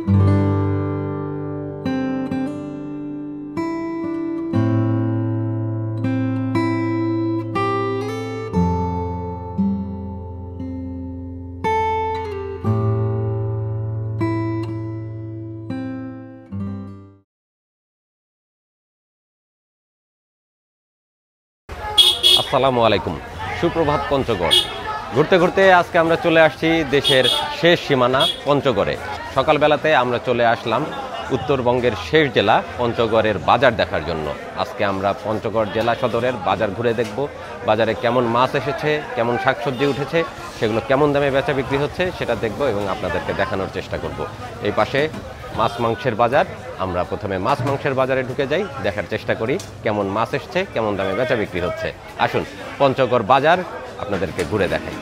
আসসালামু আলাইকুম, সুপ্রভাত পঞ্চগড়। ঘুরতে ঘুরতে আজকে আমরা চলে আসছি দেশের শেষ সীমানা পঞ্চগড়ে। সকালবেলাতে আমরা চলে আসলাম উত্তরবঙ্গের শেষ জেলা পঞ্চগড়ের বাজার দেখার জন্য। আজকে আমরা পঞ্চগড় জেলা সদরের বাজার ঘুরে দেখব, বাজারে কেমন মাছ এসেছে, কেমন শাকসবজি উঠেছে, সেগুলো কেমন দামে বেচা বিক্রি হচ্ছে সেটা দেখব এবং আপনাদেরকে দেখানোর চেষ্টা করব। এই পাশে মাছ মাংসের বাজার, আমরা প্রথমে মাছ মাংসের বাজারে ঢুকে যাই, দেখার চেষ্টা করি কেমন মাছ এসছে, কেমন দামে বেচা বিক্রি হচ্ছে। আসুন পঞ্চগড় বাজার আপনাদেরকে ঘুরে দেখাই।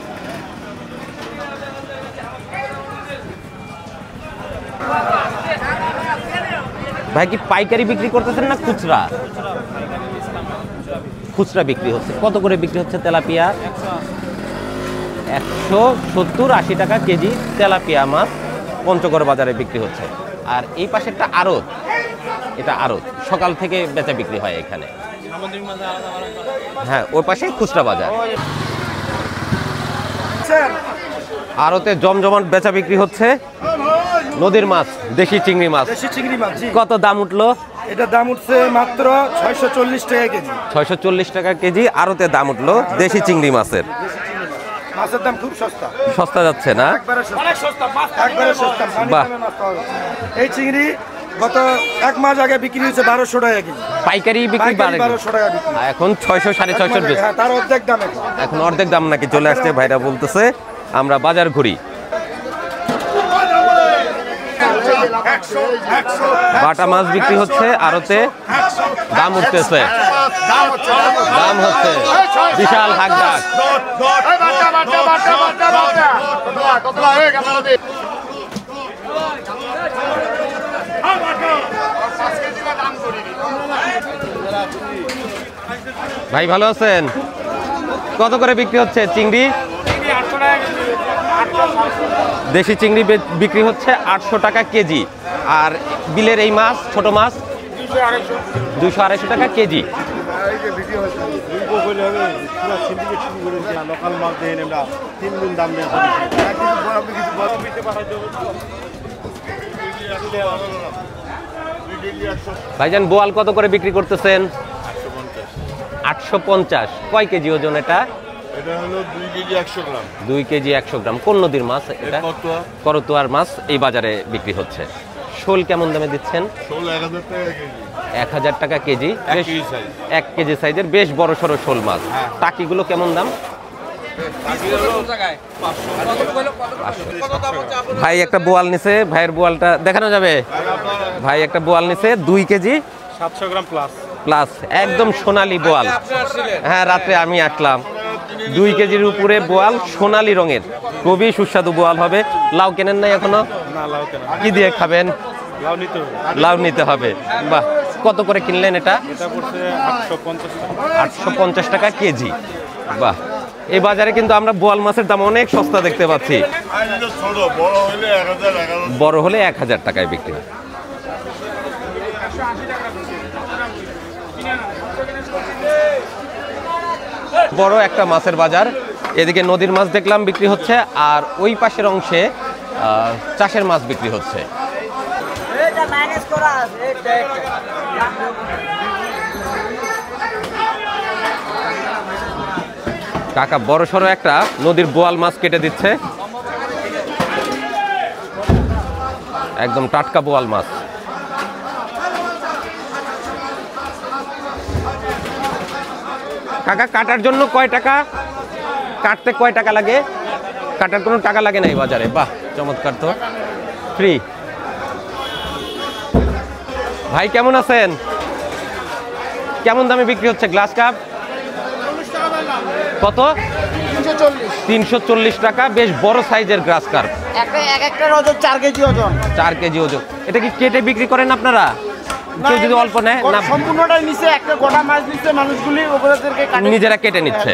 ভাই কি পাইকারি বিক্রি করতেছেন না খুচরা? খুচরা বিক্রি হচ্ছে। কত করে বিক্রি হচ্ছে তেলাপিয়া? 170-80 টাকা কেজি তেলাপিয়া মাছ পঞ্চগড় বাজারে বিক্রি হচ্ছে। আর এই পাশে একটা আড়ত, এটা আড়ত, সকাল থেকে বেচা বিক্রি হয় এখানে। হ্যাঁ, ওই পাশে খুচরা বাজার। আড়তে জমজমাট বেচা বিক্রি হচ্ছে নদীর মাছ, দেশি চিংড়ি মাছ। দেশি চিংড়ি মাছ কত দাম উঠলো? এটা দাম উঠছে মাত্র 640 টাকা কেজি। 640 টাকা কেজি আড়তে দাম উঠলো দেশি চিংড়ি মাছের। মাছের দাম খুব সস্তা, সস্তা যাচ্ছে না? একবারে সস্তা, একবারে সস্তা। বাহ, এই চিংড়ি গত এক মাস আগে বিক্রি হয়েছে 1200 টাকা কেজি। পাইকারি বিক্রি 1200 টাকা বিক্রি, এখন 600-650। হ্যাঁ, তার অর্ধেক দাম এখন অর্ধেক দাম নাকি চলে আসছে। ভাইরা বলতেছে আমরা বাজার ঘুরি। বাটা মাছ বিক্রি হচ্ছে আড়তে, দাম উঠতেছে, দাম হচ্ছে বিশাল হাকডাক। ভাই ভালো আছেন? কত করে বিক্রি হচ্ছে চিংড়ি? দেশি চিংড়ি বিক্রি হচ্ছে 800 টাকা কেজি। আর বিলের এই মাছ, ছোট মাছ 200-250 টাকা কেজি। ভাইজান বোয়াল কত করে বিক্রি করতেছেন? 850। কয় কেজি ওজন এটা? এটা হলো 2 কেজি 100 গ্রাম। 2 কেজি 100 গ্রাম। কোন নদীর মাছ এটা? করতোয়ার মাছ এই বাজারে বিক্রি হচ্ছে। শোল কেমন দামে দিচ্ছেন? শোল 1000 টাকা কেজি। 1000 টাকা কেজি। 1 কেজি সাইজের বেশ বড় সড়ো শোল মাছ। টাকিগুলো কেমন দাম? ভাই একটা বোয়াল নিছে, ভাইয়ের বোয়ালটা দেখানো যাবে? ভাই একটা বোয়াল নিছে 2 কেজি 700 গ্রাম প্লাস, একদম সোনালী বোয়াল। হ্যাঁ, রাত্রে আমি আসলাম। 2 কেজির উপরে বোয়াল, সোনালী রঙের, খুবই সুস্বাদু বোয়াল হবে। লাউ কেনেন নাই এখনো? কি দিয়ে খাবেন? লাউ নিতে হবে। বাহ, কত করে কিনলেন এটা? 850 টাকা কেজি। বাহ, এই বাজারে কিন্তু আমরা বোয়াল মাছের দাম অনেক সস্তা দেখতে পাচ্ছি। বড় হলে 1000 টাকায় বিক্রি হয়। বড় একটা মাছের বাজার। এদিকে নদীর মাছ দেখলাম বিক্রি হচ্ছে, আর ওই পাশের অংশে চাষের মাছ বিক্রি হচ্ছে। কাকা বড় সড়ো একটা নদীর বোয়াল মাছ কেটে দিচ্ছে, একদম টাটকা বোয়াল মাছ। কাকা কাটার জন্য কয় টাকা? কাটতে কয় টাকা লাগে? কাটার কোনো টাকা লাগে না এই বাজারে। বাহ, চমৎকার তো, ফ্রি। ভাই কেমন আছেন? কেমন দামে বিক্রি হচ্ছে গ্লাস কাপ? কত? 340 টাকা। বেশ বড় সাইজের গ্লাস কাপ। একটা ওজন 4 কেজি ওজন। 4 কেজি ওজন। এটা কি কেটে বিক্রি করেন আপনারা? কেউ যদি অল্প নেয় না, সম্পূর্ণটাই নিচে একটা গোটা মাছ নিচে, মানুষগুলি ওপরেদেরকে নিজেরা কেটে নিচ্ছে।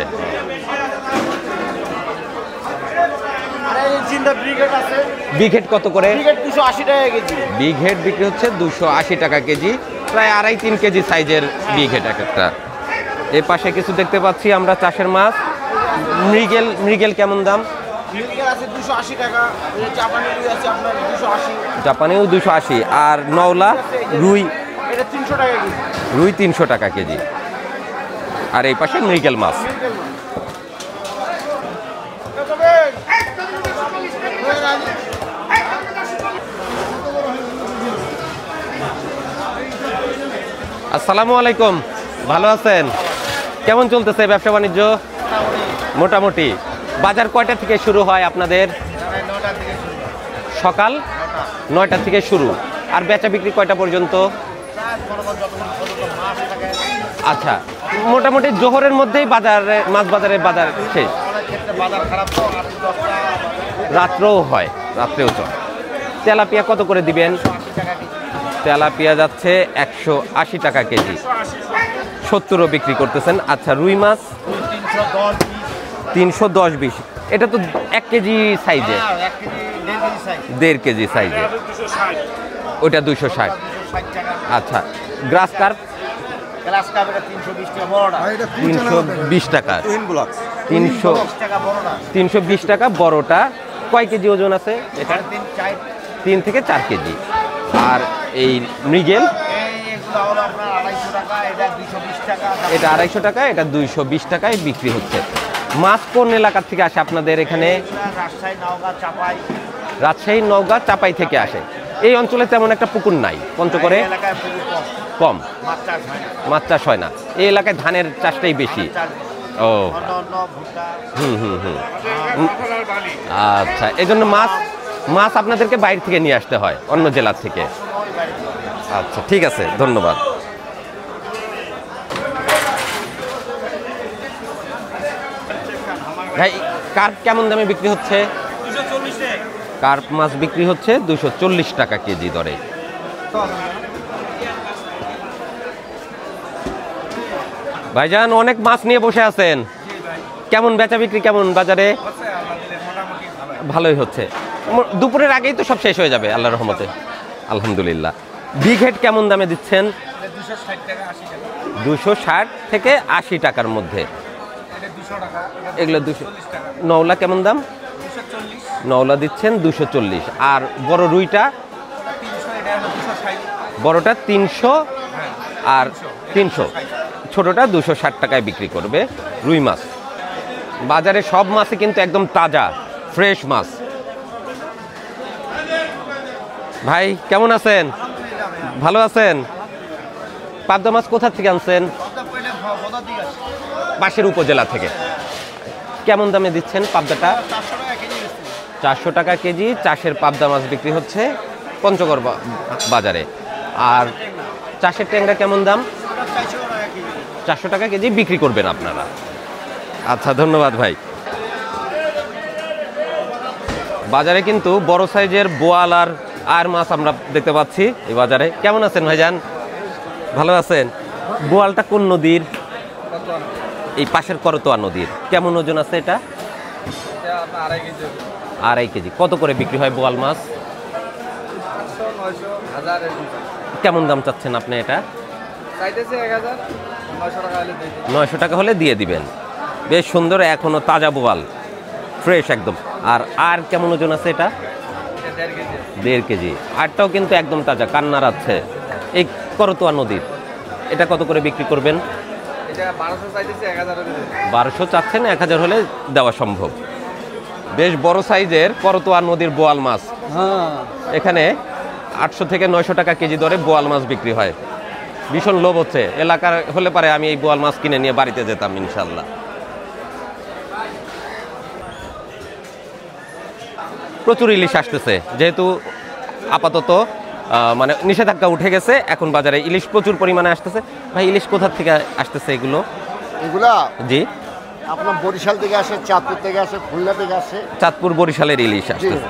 তিনটা ব্রিগেড আছে। বিঘেট কত করে? ব্রিগেড 280 টাকা কেজি। বিঘেট বিক্রি হচ্ছে 280 টাকা কেজি, প্রায় 2.5-3 কেজি সাইজের বিঘেট এক একটা। এই পাশে কিছু দেখতে পাচ্ছি আমরা চাষের মাছ। মৃগেল, মৃগেল কেমন দাম? ব্রিগেড আছে 280 টাকা, জাপানি রুই আছে আপনার 280, জাপানিও 280, আর নওলা রুই, এটা 300 টাকা কেজি। রুই 300 টাকা কেজি। আর এই পাশে মৃগেল মাছ। আসসালামু আলাইকুম, ভালো আছেন? কেমন চলতেছে ব্যবসা বাণিজ্য? মোটামুটি। বাজার কয়টা থেকে শুরু হয় আপনাদের? সকাল 9টা থেকে শুরু। আর বেচা বিক্রি কয়টা পর্যন্ত? আচ্ছা, মোটামুটি জোহরের মধ্যেই বাজারে, মাছ বাজারে বাজার শেষ। রাত্রেও হয়, রাত্রেও চল। তেলাপিয়া কত করে দিবেন? তেলাপিয়া যাচ্ছে 180 টাকা কেজি, 70ও বিক্রি করতেছেন। আচ্ছা, রুই মাছ 310-20, এটা তো 1 কেজি সাইজে, 1.5 কেজি সাইজে, ওইটা 260। আচ্ছা, গ্রাস কার্প 320 টাকা, 320 টাকা বড়টা। কয় কেজি ওজন আছে এটা? 3 থেকে 4 কেজি। আর এই মৃগেল এটা 250 টাকা, এটা 220 টাকায় বিক্রি হচ্ছে। মাছ কোন এলাকার থেকে আসে আপনাদের এখানে? রাজশাহী, নওগাঁ, চাপাই থেকে আসে। এই অঞ্চলে তেমন একটা পুকুর নাই, পঞ্চগড়ে কম মাছ চাষ হয় না। এই এলাকায় ধানের চাষটাই বেশি। ও আচ্ছা, এই জন্য মাছ আপনাদেরকে বাইরে থেকে নিয়ে আসতে হয়, অন্য জেলার থেকে। আচ্ছা, ঠিক আছে, ধন্যবাদ। ভাই, কার্প কেমন দামে বিক্রি হচ্ছে? কার্প মাছ বিক্রি হচ্ছে 240 টাকা কেজি দরে। ভাইজান, অনেক মাছ নিয়ে বসে আছেন, কেমন বেচা বিক্রি কেমন বাজারে? ভালোই হচ্ছে। দুপুরের আগেই তো সব শেষ হয়ে যাবে আল্লাহর রহমতে, আলহামদুলিল্লাহ। বিঘেট কেমন দামে দিচ্ছেন? 260 থেকে 80 টাকার মধ্যে। এগুলো 200। নওলা কেমন দাম? নওলা দিচ্ছেন 240। আর বড় রুইটা? বড়টা 300 আর 300, ছোটটা 260 টাকায় বিক্রি করবে রুই মাছ। বাজারে সব মাছই কিন্তু একদম তাজা, ফ্রেশ মাছ। ভাই, কেমন আছেন? ভালো আছেন? পাবদা মাছ কোথা থেকে আনছেন? পাশের উপজেলা থেকে। কেমন দামে দিচ্ছেন পাবদাটা? 400 টাকা কেজি। চাষের পাবদা মাছ বিক্রি হচ্ছে পঞ্চগড় বাজারে। আর চাষের ট্যাংরা কেমন দাম? 400 টাকা কেজি বিক্রি করবেন আপনারা। আচ্ছা, ধন্যবাদ ভাই। বাজারে কিন্তু বড় সাইজের বোয়াল আর মাছ আমরা দেখতে পাচ্ছি এই বাজারে। কেমন আছেন ভাইজান? ভালো আছেন? বোয়ালটা কোন নদীর? এই পাশের করতোয়া নদীর। কেমন ওজন আছে এটা? 2.5 কেজি। কত করে বিক্রি হয় বোয়াল মাছ? কেমন দাম চাচ্ছেন আপনি এটা? 900 টাকা হলে দিয়ে দিবেন। বেশ সুন্দর, এখনো তাজা বোয়াল, ফ্রেশ একদম। আর কেমন ওজন আছে এটা? 1.5 কেজি। আরটাও কিন্তু একদম তাজা, কান্নার আছে। এই করতোয়া নদীর এটা কত করে বিক্রি করবেন? 1200 চাচ্ছেন, 1000 হলে দেওয়া সম্ভব। বেশ বড় সাইজের করতোয়া নদীর বোয়াল মাছ। এখানে 800 থেকে 900 টাকা কেজি দরে বোয়াল মাছ বিক্রি হয়। ভীষণ লোভ হচ্ছে, এলাকার হলে পারে আমি এই বোয়াল মাছ কিনে নিয়ে বাড়িতে যেতাম ইনশাল্লাহ। প্রচুর ইলিশ আসতেছে, যেহেতু আপাতত মানে নিষেধাজ্ঞা উঠে গেছে, এখন বাজারে ইলিশ প্রচুর পরিমাণে আসতেছে। ভাই, ইলিশ কোথা থেকে আসতেছে এগুলো? এগুলা জি, আপনার বরিশাল থেকে আসে, চাঁদপুর থেকে আসে, খুলনা থেকে আসে। চাঁদপুর বরিশালের ইলিশ আসতেছে।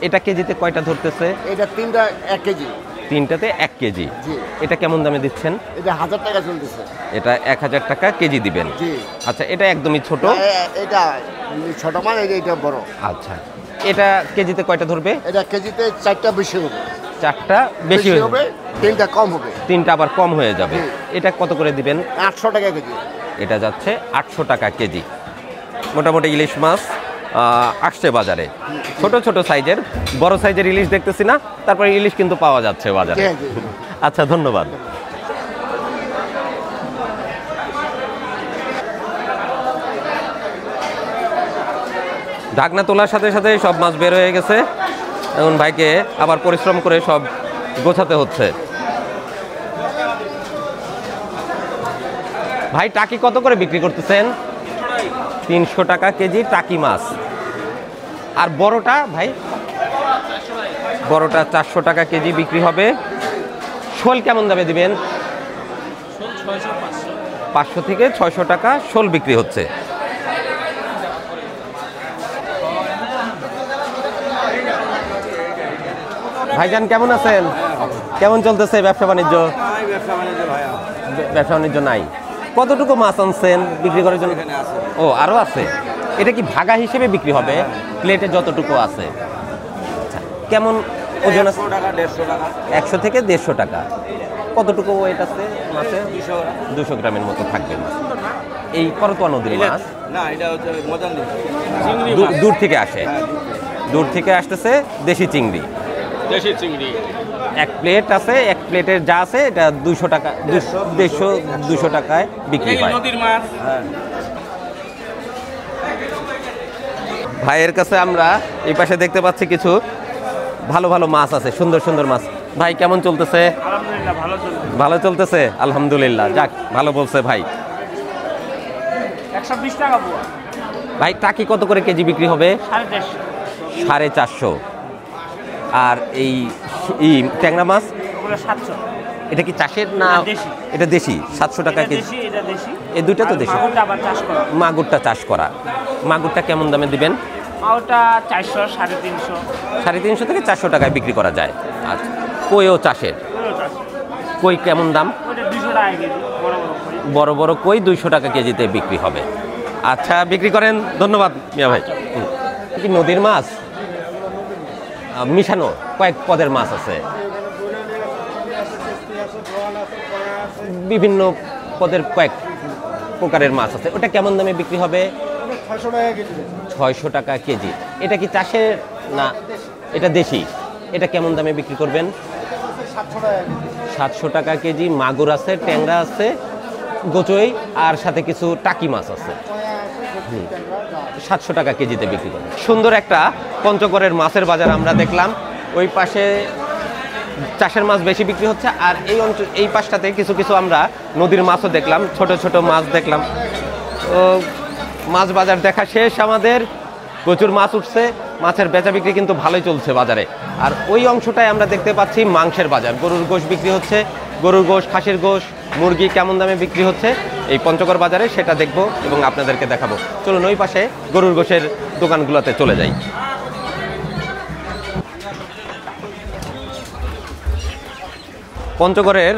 এটা কেজিতে কয়টা ধরতেছে? এটা 3টা 1 কেজি। 3টাতে 1 কেজি। জি। এটা কেমন দামে দিচ্ছেন? এটা 1000 টাকা চলতেছে। এটা 1000 টাকা কেজি দিবেন। জি। আচ্ছা, এটা একদমই ছোট। এটা ছোট মাছ, এটা বড়। আচ্ছা, এটা কেজিতে কয়টা ধরবে? এটা কেজিতে 4টা বেশি হবে। 4টা বেশি হবে, 3টা কম হবে। 3টা আবার কম হয়ে যাবে। এটা কত করে দিবেন? 800 টাকা কেজি। এটা যাচ্ছে 800 টাকা কেজি। মোটামুটি ইলিশ মাছ আসছে বাজারে, ছোট ছোট সাইজের, বড় সাইজের ইলিশ দেখতেছি না, তারপরে ইলিশ কিন্তু পাওয়া যাচ্ছে বাজারে। আচ্ছা, ধন্যবাদ। ঢাকনা তোলার সাথে সাথে সব মাছ বের হয়ে গেছে, এখন ভাইকে আবার পরিশ্রম করে সব গোছাতে হচ্ছে। ভাই টাকি কত করে বিক্রি করতেছেন? 300 টাকা কেজি টাকি মাছ। আর বড়টা ভাই? বড়টা 400 টাকা কেজি বিক্রি হবে। শোল কেমন দামে দিবেন? 500 থেকে 600 টাকা শোল বিক্রি হচ্ছে। ভাইজান কেমন আছেন? কেমন চলতেছে ব্যবসা বাণিজ্য? ব্যবসা বাণিজ্য নাই। কতটুকু মাছ আনছেন বিক্রি করার জন্য? ও, আরো আছে। এটা কি ভাগা হিসেবে বিক্রি হবে? প্লেটে যতটুকু আছে। আচ্ছা, কেমন ওজন আছে? 100 থেকে 150 টাকা। কতটুকু ওয়েট আছে মাছে? 200 গ্রামের মতো থাকবে মাছ। এই করতোয়া নদীর মাছ না, এটা হচ্ছে মজান্দি দূর থেকে আসে, দূর থেকে আসতেছে দেশি চিংড়ি। দেশি চিংড়ি এক প্লেট আছে, এক প্লেটের যা আছে এটা 200 টাকা, 200 টাকায় বিক্রি হয়। নদীর মাছ। ভাইয়ের কাছে আমরা এই পাশে দেখতে পাচ্ছি কিছু ভালো ভালো মাছ আছে, সুন্দর সুন্দর মাছ। ভাই কেমন চলতেছে? আলহামদুলিল্লাহ ভালো চলছে। ভালো চলতেছে, আলহামদুলিল্লাহ। যাক, ভালো বলছে ভাই। 120 টাকা পোয়া। ভাই টাকি কত করে কেজি বিক্রি হবে? 450। 450। আর এই ট্যাংরা মাছ ওগুলো 700। এটা কি চাষের না দেশি? এটা দেশি, 700 টাকা এটা কেজি। দেশি, এটা দেশি। এই দুইটা তো দেশি। মাগুরটা আবার চাষ করা। মাগুরটা চাষ করা। মাগুরটা কেমন দামে দিবেন? মাগুরটা 400, 350। 350 থেকে 400 টাকায় বিক্রি করা যায়। আচ্ছা, কইও চাষের। ওইও চাষ। কই কেমন দাম? ওইটা 200 টাকা কেজি, বড় বড় কই। বড় বড় কই 200 টাকা কেজিতে বিক্রি হবে। আচ্ছা, বিক্রি করেন। ধন্যবাদ মিয়া ভাই। কি নদীর মাছ মিশানো কয়েক পদের মাছ আছে, বিভিন্ন পদের কয়েক প্রকারের মাছ আছে। ওটা কেমন দামে বিক্রি হবে? 600 টাকা কেজি। এটা কি চাষের না এটা দেশি? এটা কেমন দামে বিক্রি করবেন? 700 টাকা কেজি। মাগুর আছে, ট্যাংরা আছে, গোচই আর সাথে কিছু টাকি মাছ আছে। 700 টাকা কেজিতে বিক্রি করবেন। সুন্দর একটা পঞ্চগড়ের মাছের বাজার আমরা দেখলাম। ওই পাশে চাষের মাছ বেশি বিক্রি হচ্ছে, আর এই অঞ্চল এই পাশটাতে কিছু কিছু আমরা নদীর মাছও দেখলাম, ছোট ছোট মাছ দেখলাম। তো মাছ বাজার দেখা শেষ আমাদের, প্রচুর মাছ উঠছে, মাছের বেচা বিক্রি কিন্তু ভালোই চলছে বাজারে। আর ওই অংশটায় আমরা দেখতে পাচ্ছি মাংসের বাজার, গরুর গোশ বিক্রি হচ্ছে, গরুর গোশ, খাসির গোশ, মুরগি কেমন দামে বিক্রি হচ্ছে এই পঞ্চগড় বাজারে সেটা দেখব এবং আপনাদেরকে দেখাবো। চলুন ওই পাশে গরুর গোশের দোকানগুলোতে চলে যাই। পঞ্চগড়ের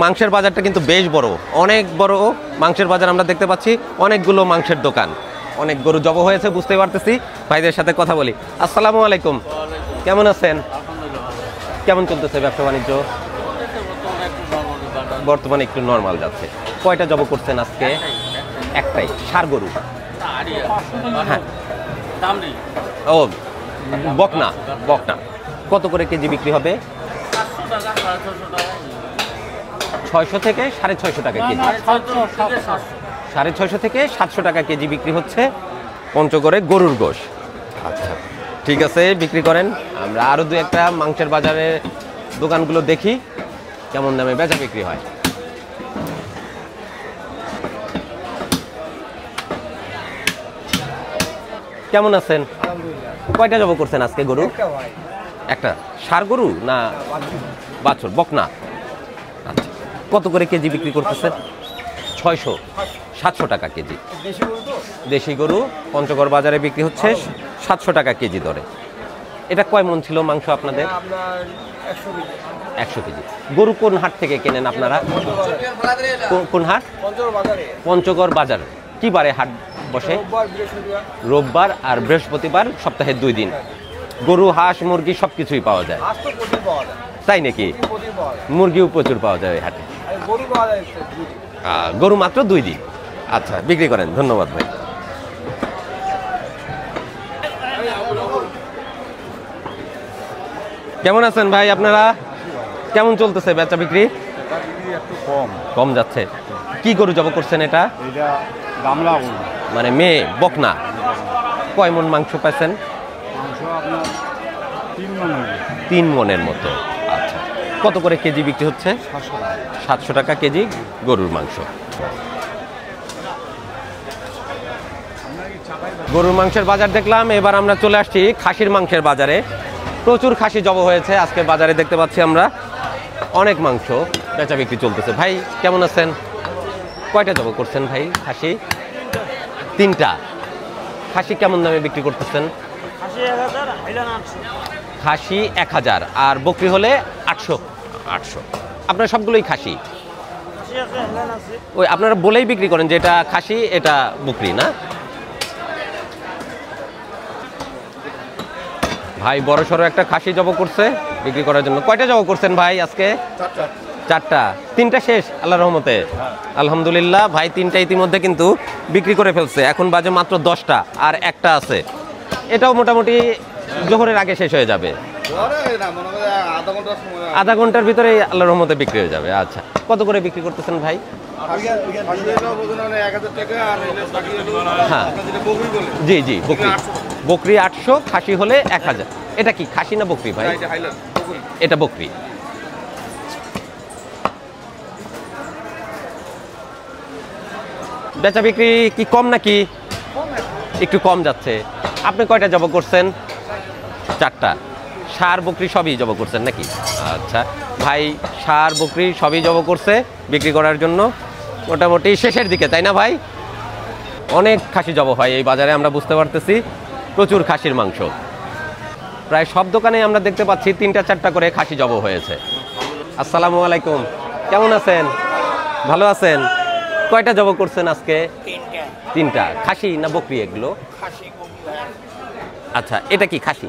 মাংসের বাজারটা কিন্তু বেশ বড়, অনেক বড় মাংসের বাজার আমরা দেখতে পাচ্ছি। অনেকগুলো মাংসের দোকান, অনেক গরু জব হয়েছে বুঝতে পারতেছি। ভাইদের সাথে কথা বলি। আসসালামু আলাইকুম, কেমন আছেন? কেমন চলতেছে ব্যবসা বাণিজ্য? বর্তমানে একটু নর্মাল যাচ্ছে। কয়টা জব করছেন আজকে? একটাই। ষাঁড় গরু? হ্যাঁ। ও, বকনা। বকনা কত করে কেজি বিক্রি হবে? 600 থেকে 650 টাকা কেজি। 650 থেকে 700 টাকা কেজি বিক্রি হচ্ছে পঞ্চগড়ে গরুর গোশ। আচ্ছা, ঠিক আছে, বিক্রি করেন। আমরা আরো দু একটা মাংসের বাজারে দোকানগুলো দেখি কেমন দামে বেচা বিক্রি হয়। কেমন আছেন? কয়টা জব করছেন আজকে গরু? একটা। ষাঁড় গরু না বাছুর? বকনা। আচ্ছা, কত করে কেজি বিক্রি করতেছেন? 600, 700 টাকা কেজি। দেশি গরু পঞ্চগড় বাজারে বিক্রি হচ্ছে 700 টাকা কেজি দরে। এটা কয় মন ছিল মাংস আপনাদের? 100 কেজি। গরু কোন হাট থেকে কেনেন আপনারা? কোন হাট? পঞ্চগড় বাজার। কি বারে হাট বসে? রোববার আর বৃহস্পতিবার, সপ্তাহে 2 দিন। গরু, হাঁস, মুরগি সব কিছুই পাওয়া যায়। তাই নাকি? মুরগিও প্রচুর পাওয়া যায় ওই হাটে। গরু মাত্র 2 দিন। আচ্ছা, বিক্রি করেন। ধন্যবাদ ভাই। কেমন আছেন ভাই আপনারা? কেমন চলতেছে বেচা বিক্রি? একটু কম। কম যাচ্ছে। কি গরু জব করছেন এটা? এটা গামলা গরু। মানে মেয়ে বকনা। কয় মন মাংস পাইছেন? মাংস আপনার 3 মণ হবে। 3 মনের মতো। আচ্ছা, কত করে কেজি বিক্রি হচ্ছে? 700 টাকা কেজি গরুর মাংস। গরুর মাংসের বাজার দেখলাম, এবার আমরা চলে আসছি খাসির মাংসের বাজারে। প্রচুর খাসি জব হয়েছে আজকে বাজারে, দেখতে পাচ্ছি আমরা অনেক মাংস বেচা বিক্রি চলতেছে। ভাই কেমন আছেন? কয়টা জব করছেন ভাই খাসি? 3টা। খাসি কেমন দামে বিক্রি করতেছেন? খাসি 1000 আর বকরি হলে 800। আপনারা সবগুলোই খাসি? ওই আপনারা বলেই বিক্রি করেন যে এটা খাসি এটা বকরি না? ভাই বড় সড়ো একটা খাসি জব করছে বিক্রি করার জন্য। কয়টা জব করছেন ভাই আজকে? 4টা। 3টা শেষ আল্লাহর রহমতে। আলহামদুলিল্লাহ ভাই 3টা ইতিমধ্যে কিন্তু বিক্রি করে ফেলছে। এখন বাজে মাত্র 10টা আর একটা আছে। এটাও মোটামুটি জোহরের আগে শেষ হয়ে যাবে। আধা ঘন্টার ভিতরে আল্লাহর রহমতে বিক্রি হয়ে যাবে। আচ্ছা, কত করে বিক্রি করতেছেন ভাই? হ্যাঁ জি জি, বকরি 800, খাসি হলে 1000। এটা কি খাসি না বকরি ভাই? এটা বকরি। বেচা বিক্রি কি কম নাকি? একটু কম যাচ্ছে। আপনি কয়টা জব করছেন? 4টা। ষাঁড় বকরি সবই জব করছেন নাকি? আচ্ছা ভাই, ষাঁড় বকরি সবই জব করছে বিক্রি করার জন্য। মোটামুটি শেষের দিকে, তাই না ভাই? অনেক খাসি জব হয় এই বাজারে, আমরা বুঝতে পারতেছি। প্রচুর খাসির মাংস। প্রায় সব দোকানে আমরা দেখতে পাচ্ছি 3টা-4টা করে খাসি জব হয়েছে। আসসালামু আলাইকুম, কেমন আছেন? ভালো আছেন? কয়টা জব করছেন আজকে? 3টা। খাসি না বকরি এগুলো? আচ্ছা, এটা কি খাসি?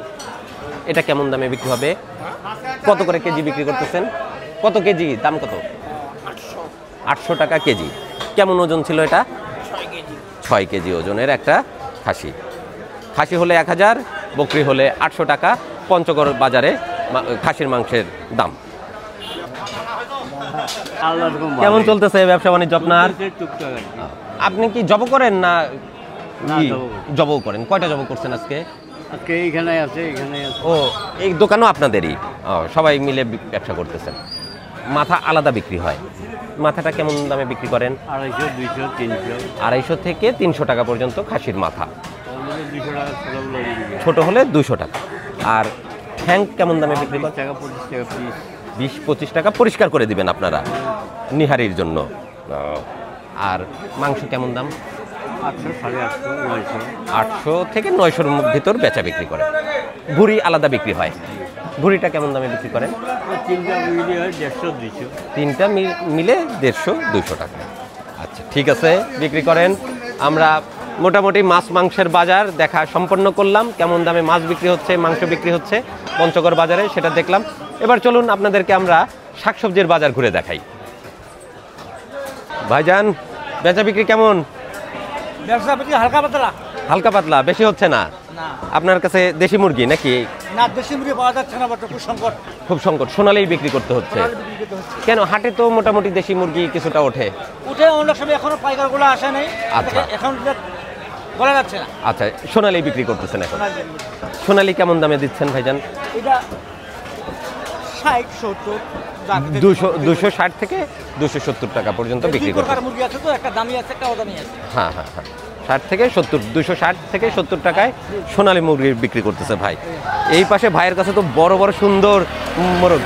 এটা কেমন দামে বিক্রি হবে? কত করে কেজি বিক্রি করতেছেন? কত কেজি? দাম কত? 800 টাকা কেজি। কেমন ওজন ছিল এটা? 6 কেজি ওজনের একটা খাসি। খাসি হলে 1000, বকরি হলে 800 টাকা পঞ্চগড় বাজারে খাসির মাংসের দাম। কেমন চলতেছে ব্যবসা বাণিজ্য আপনার? আপনি কি জব করেন না জব করেন? কয়টা জব করছেন আজকে? এইখানে আছে, এখানে আছে। ও, এই দোকানও আপনাদেরই? সবাই মিলে ব্যবসা করতেছেন। মাথা আলাদা বিক্রি হয়। মাথাটা কেমন দামে বিক্রি করেন? 250, 200, 300। 250 থেকে 300 টাকা পর্যন্ত খাসির মাথা। 200 টাকা ছোট হলে 200 টাকা। আর ঠ্যাং কেমন দামে বিক্রি করেন? 25 টাকা পিস। 20-25 টাকা পরিষ্কার করে দিবেন আপনারা নিহারির জন্য। আর মাংস কেমন দাম? 800, 850, 900। 800 থেকে 900-র ভিতর বেচা বিক্রি করে। ভুঁড়ি আলাদা বিক্রি হয়। ভুঁড়িটা কেমন দামে বিক্রি করেন? 3টা মিলিয়ে হয় 150, 200। 3টা মিলে 150-200 টাকা। আচ্ছা ঠিক আছে, বিক্রি করেন। আমরা মোটামুটি মাছ মাংসের বাজার দেখা সম্পন্ন করলাম। কেমন দামে মাছ বিক্রি হচ্ছে, মাংস বিক্রি হচ্ছে পঞ্চগড় বাজারে সেটা দেখলাম। এবার চলুন আপনাদেরকে আমরা শাকসবজির বাজার ঘুরে দেখাই। ভাইজান, বেচা বিক্রি কেমন? ব্যবসা পাতি হালকা পাতলা। হালকা পাতলা, বেশি হচ্ছে না? আপনার কাছে দেশি মুরগি নাকি? না, দেশি মুরগি পাওয়া যাচ্ছে না, খুব সংকট। খুব সংকট। সোনালেই বিক্রি করতে হচ্ছে। কেন? হাটে তো মোটামুটি দেশি মুরগি কিছুটা ওঠে। অনেক সময় এখনো পাইকারগুলো আসে নাই। আচ্ছা, এখন বলা যাচ্ছে না। আচ্ছা, সোনালি বিক্রি করতেছেন এখন। সোনালি কেমন দামে দিচ্ছেন ভাইজান? এটা 60, 70, 260 থেকে 270 টাকা পর্যন্ত বিক্রি করতে। মুরগি আছে তো, একটা দামি আছে, একটা অদামি আছে। হ্যাঁ হ্যাঁ হ্যাঁ, 60 থেকে 70, 260 থেকে 70 টাকায় সোনালী মুরগি বিক্রি করতেছে ভাই। এই পাশে ভাইয়ের কাছে তো বড় বড় সুন্দর মোরগ।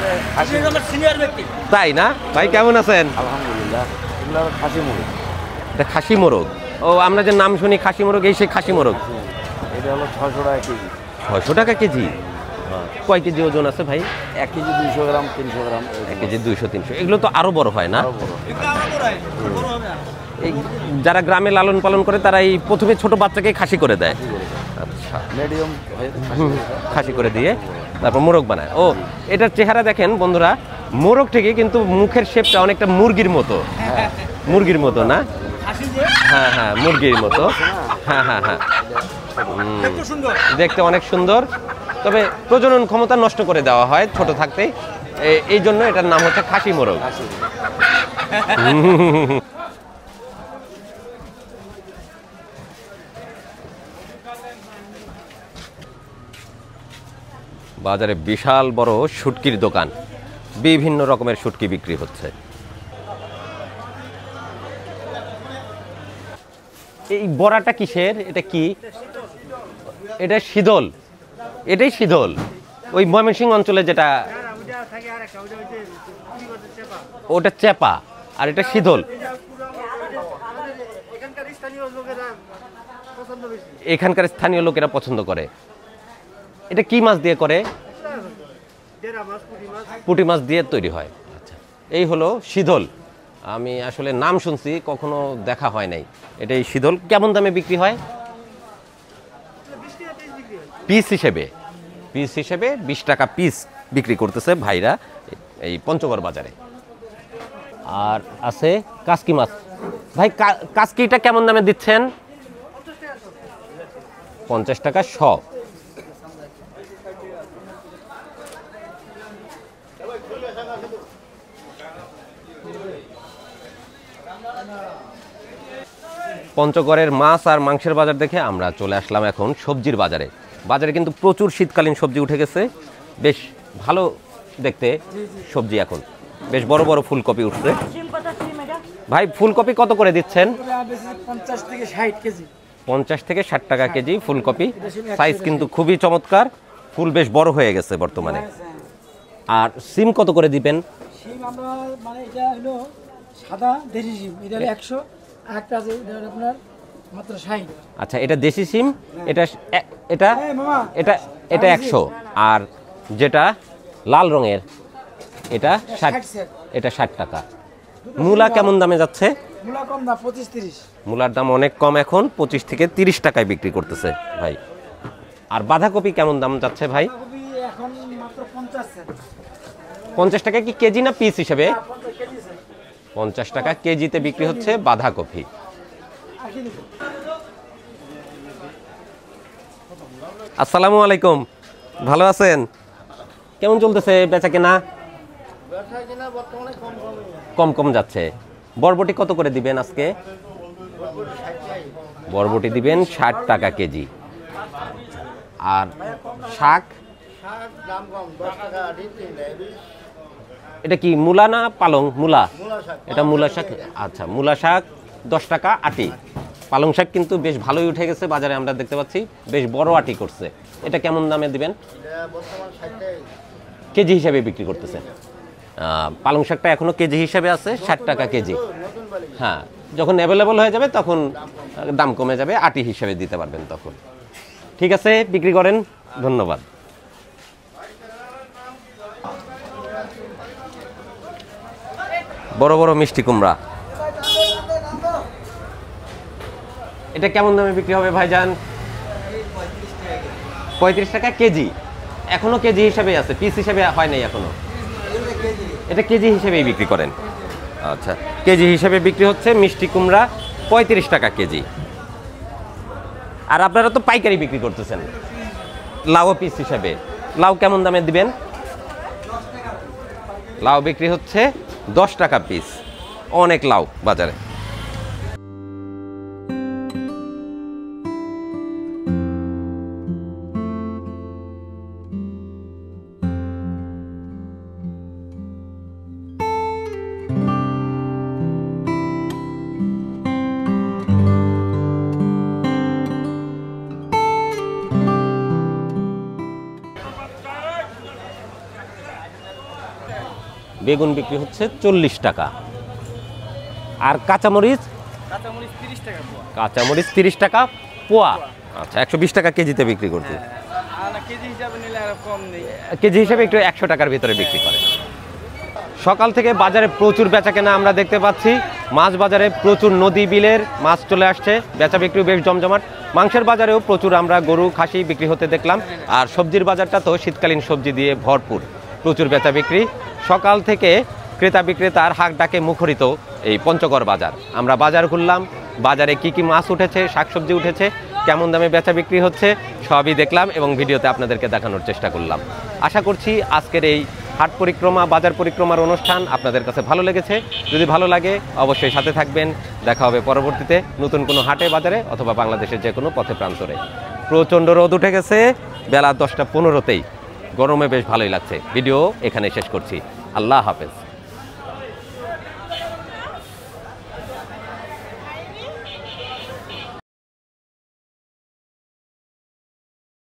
সিনিয়র ব্যক্তি, তাই না ভাই? কেমন আছেন? আলহামদুলিল্লাহ। এগুলো খাসি মুরগি। এটা খাসি মোরগ। ও, আমরা যে নাম শুনি খাসি মোরগ, এই সেই খাসি মোরগ। এটা হলো 600 টাকা কেজি। 600 টাকা কেজি। কয় কেজি ওজন আছে ভাই? 1 কেজি 200 গ্রাম, 300 গ্রাম। 1 কেজি 200-300। এগুলো তো আরো বড় হয় না? এই যারা গ্রামে লালন পালন করে তারা এই প্রথমে ছোট বাচ্চাকে খাসি করে দেয়। আচ্ছা মিডিয়াম খাসি করে দিয়ে তারপর মোরগ বানায়। ও এটার চেহারা দেখেন বন্ধুরা, মোরগ ঠিকই কিন্তু মুখের শেপটা অনেকটা মুরগির মতো, মুরগির মতো না? হ্যাঁ হ্যাঁ মুরগির মতো, হ্যাঁ হ্যাঁ হ্যাঁ দেখতে অনেক সুন্দর। তবে প্রজনন ক্ষমতা নষ্ট করে দেওয়া হয় ছোট থাকতে, এই জন্য এটার নাম হচ্ছে খাসি মোরগ। বাজারে বিশাল বড় শুটকির দোকান, বিভিন্ন রকমের শুটকি বিক্রি হচ্ছে। এই বড়াটা কিসের? এটা কি? এটা শীতল, এটাই শীতল। ওই ময়মনসিংহ অঞ্চলে যেটা, ওটা চেপা আর এটা শীতল। এখানকার স্থানীয় লোকেরা পছন্দ করে। এটা কি মাছ দিয়ে করে? পুঁটি মাছ দিয়ে তৈরি হয়। আচ্ছা, এই হলো শীতল। আমি আসলে নাম শুনছি, কখনো দেখা হয় নাই। এটাই শীতল। কেমন দামে বিক্রি হয়? পিস হিসেবে, পিস হিসেবে 20 টাকা পিস বিক্রি করতেছে ভাইরা এই পঞ্চগড় বাজারে। আর আছে কাসকি মাছ। ভাই কাসকিটা কেমন দামে দিচ্ছেন? 50 টাকা শ। পঞ্চগড়ের মাছ আর মাংসের বাজার দেখে আমরা চলে আসলাম এখন সবজির বাজারে। বাজারে কিন্তু প্রচুর শীতকালীন সবজি উঠে গেছে, বেশ ভালো দেখতে সবজি। এখন বেশ বড় বড় ফুলকপি উঠছে। ভাই ফুলকপি কত করে দিচ্ছেন? 50 থেকে 60 কেজি। 50 থেকে 60 টাকা কেজি ফুলকপি। সাইজ কিন্তু খুবই চমৎকার, ফুল বেশ বড় হয়ে গেছে বর্তমানে। আর সিম কত করে দিবেন? সিম আমরা মানে এটা হলো সাদা দেশি সিম, এটা হলো 100, আর একটা আছে এটা হলো আপনার মাত্র 60। আচ্ছা, এটা দেশি সিম, এটা এটা এটা এটা 100, আর যেটা লাল রঙের এটা 60, এটা 60 টাকা। মূলা কেমন দামে যাচ্ছে? মূলা কম না, 25-30। মূলার দাম অনেক কম, এখন 25 থেকে 30 টাকায় বিক্রি করতেছে ভাই। আর বাঁধাকপি কেমন দাম যাচ্ছে ভাই? কপি এখন মাত্র 50 সেন্ট। 50 টাকা কি কেজি না পিস হিসেবে? 50 টাকা কেজিতে বিক্রি হচ্ছে বাঁধাকপি। আসসালামু আলাইকুম, ভালো আছেন? কেমন চলতেছে বেচা কেনা? কম কম যাচ্ছে। বরবটি কত করে দিবেন আজকে? বরবটি দিবেন 60 টাকা কেজি। আর শাক? এটা কি মূলা না পালং? মূলা, এটা মূলা শাক। আচ্ছা, মূলা শাক 10 টাকা আটি। পালং শাক কিন্তু বেশ ভালোই উঠে গেছে বাজারে, আমরা দেখতে পাচ্ছি বেশ বড় আটি করছে। এটা কেমন দামে দিবেন? কেজি হিসাবে বিক্রি করতেছে। পালং শাকটা এখনো কেজি হিসাবে আছে 60 টাকা কেজি। হ্যাঁ, যখন অ্যাভেলেবল হয়ে যাবে তখন দাম কমে যাবে, আটি হিসাবে দিতে পারবেন তখন। ঠিক আছে, বিক্রি করেন, ধন্যবাদ। বড় বড় মিষ্টি কুমড়া, এটা কেমন দামে বিক্রি হবে ভাইজান? 35 টাকা কেজি। এখনো কেজি হিসাবে আছে, পিস হিসাবে হয় নাই এখনো। এটা কেজি হিসেবেই বিক্রি করেন? আচ্ছা, কেজি হিসেবে বিক্রি হচ্ছে মিষ্টি কুমড়া 35 টাকা কেজি। আর আপনারা তো পাইকারি বিক্রি করতেছেন। লাউ পিস হিসাবে, লাউ কেমন দামে দিবেন? লাউ বিক্রি হচ্ছে 10 টাকা পিস। অনেক লাউ বাজারে। বেগুন বিক্রি হচ্ছে 40 টাকা। আর কাঁচামরিচ? কাঁচামরিচ 30 টাকা পোয়া। আচ্ছা, 120 টাকা কেজিতে বিক্রি করছে। কেজি হিসাবে একটু 100 টাকার ভিতরে বিক্রি করে। সকাল থেকে বাজারে প্রচুর বেচাকেনা আমরা দেখতে পাচ্ছি। মাছ বাজারে প্রচুর নদী বিলের মাছ চলে আসছে, বেচা বিক্রি বেশ জমজমাট। মাংসের বাজারেও প্রচুর আমরা গরু খাসি বিক্রি হতে দেখলাম। আর সবজির বাজারটা তো শীতকালীন সবজি দিয়ে ভরপুর, প্রচুর বেচা বিক্রি। সকাল থেকে ক্রেতা বিক্রেতার হাক ডাকে মুখরিত এই পঞ্চগড় বাজার। আমরা বাজার ঘুরলাম, বাজারে কি কি মাছ উঠেছে, শাকসবজি উঠেছে, কেমন দামে বেচা বিক্রি হচ্ছে সবই দেখলাম এবং ভিডিওতে আপনাদেরকে দেখানোর চেষ্টা করলাম। আশা করছি আজকের এই হাট পরিক্রমা, বাজার পরিক্রমার অনুষ্ঠান আপনাদের কাছে ভালো লেগেছে। যদি ভালো লাগে অবশ্যই সাথে থাকবেন। দেখা হবে পরবর্তীতে নতুন কোনো হাটে বাজারে অথবা বাংলাদেশের যে কোনো পথে প্রান্তরে। প্রচণ্ড রোদ উঠে গেছে, বেলা 10টা 15তেই, গরমে বেশ ভালোই লাগছে। ভিডিও এখানে শেষ করছি। আল্লাহ হাফেজ।